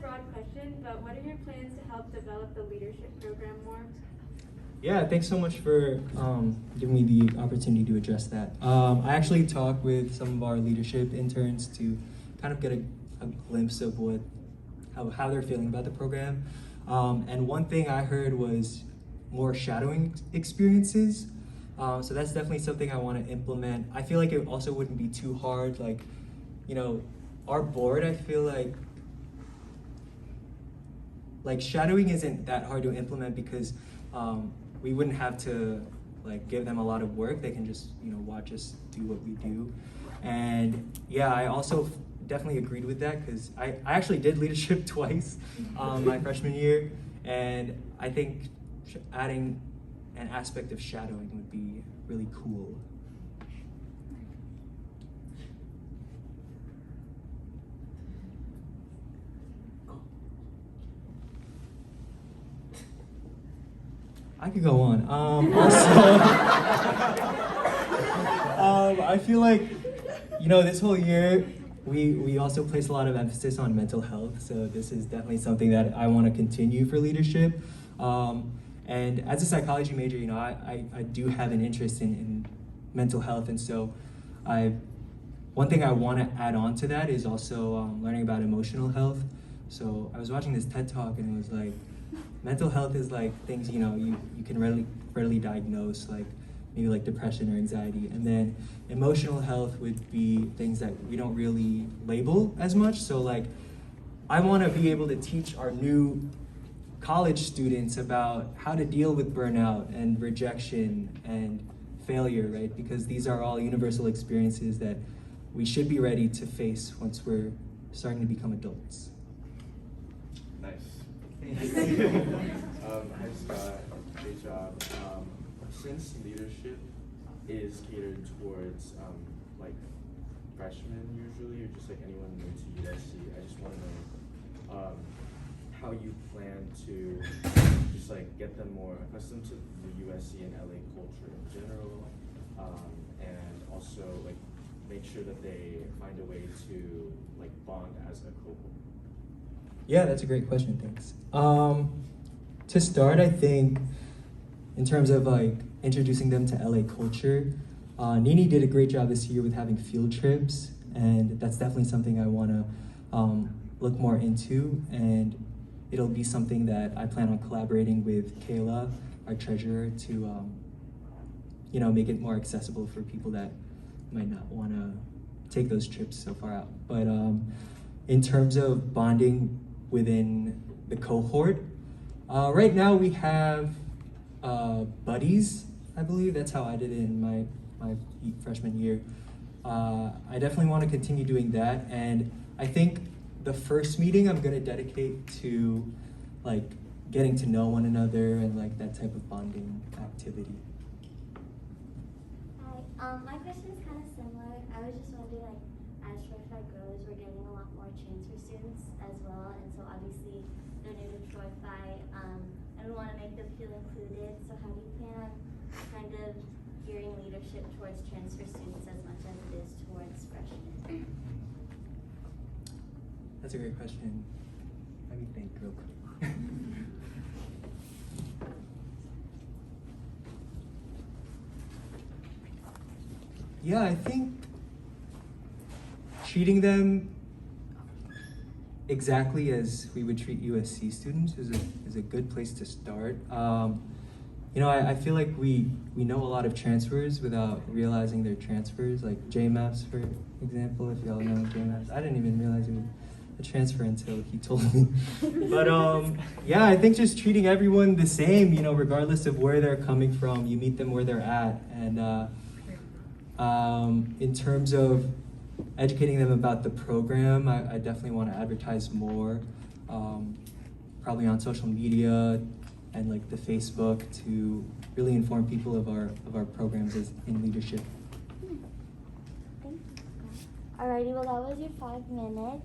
broad question, but what are your plans to help develop the leadership program more? Yeah, thanks so much for giving me the opportunity to address that. I actually talked with some of our leadership interns to kind of get a glimpse of how they're feeling about the program. And one thing I heard was more shadowing experiences. So that's definitely something I want to implement. I feel like it also wouldn't be too hard. Like, our board, I feel like shadowing isn't that hard to implement because we wouldn't have to give them a lot of work. They can just watch us do what we do. And yeah, I also definitely agreed with that because I actually did leadership twice my freshman year, and I think adding an aspect of shadowing would be really cool. I could go on. I feel like, this whole year, we also place a lot of emphasis on mental health. So this is definitely something that I want to continue for leadership. And as a psychology major, I do have an interest in mental health. And so one thing I want to add on to that is also learning about emotional health. So I was watching this TED Talk and it was like, mental health is like things, you can readily diagnose, like maybe like depression or anxiety. And then emotional health would be things that we don't really label as much. So like, I want to be able to teach our new college students about how to deal with burnout and rejection and failure, right? Because these are all universal experiences that we should be ready to face once we're starting to become adults. Nice. Hi Scott, great job. Since leadership is catered towards freshmen usually, or just anyone new to USC, I just want to know how you plan to just get them more accustomed to the USC and LA culture in general, and also make sure that they find a way to bond as a cohort. Yeah, that's a great question, thanks. To start, I think in terms of introducing them to LA culture, Nini did a great job this year with having field trips, and that's definitely something I want to look more into, and it'll be something that I plan on collaborating with Kayla, our treasurer, to make it more accessible for people that might not want to take those trips so far out. But in terms of bonding within the cohort, right now we have buddies, I believe. That's how I did it in my freshman year. I definitely want to continue doing that, and I think the first meeting I'm going to dedicate to getting to know one another and that type of bonding activity. Hi, my question is kind of similar. I was just wondering, as Troy grows, we're getting a lot more transfer students as well, and so obviously they're new to Troy Phi, and we want to make them feel included. So how do you plan on kind of gearing leadership towards transfer students as much as it is towards freshmen? That's a great question. Let me think real quick. Yeah, I think treating them exactly as we would treat USC students is a good place to start. I feel like we know a lot of transfers without realizing they're transfers, like JMAPs, for example, if y'all know JMAPs. I didn't even realize it was a transfer until he told me. But yeah, I think just treating everyone the same, regardless of where they're coming from, you meet them where they're at. And in terms of educating them about the program, I definitely want to advertise more, probably on social media and the Facebook, to really inform people of our programs as in leadership. Thank you. Alrighty, well that was your 5 minutes.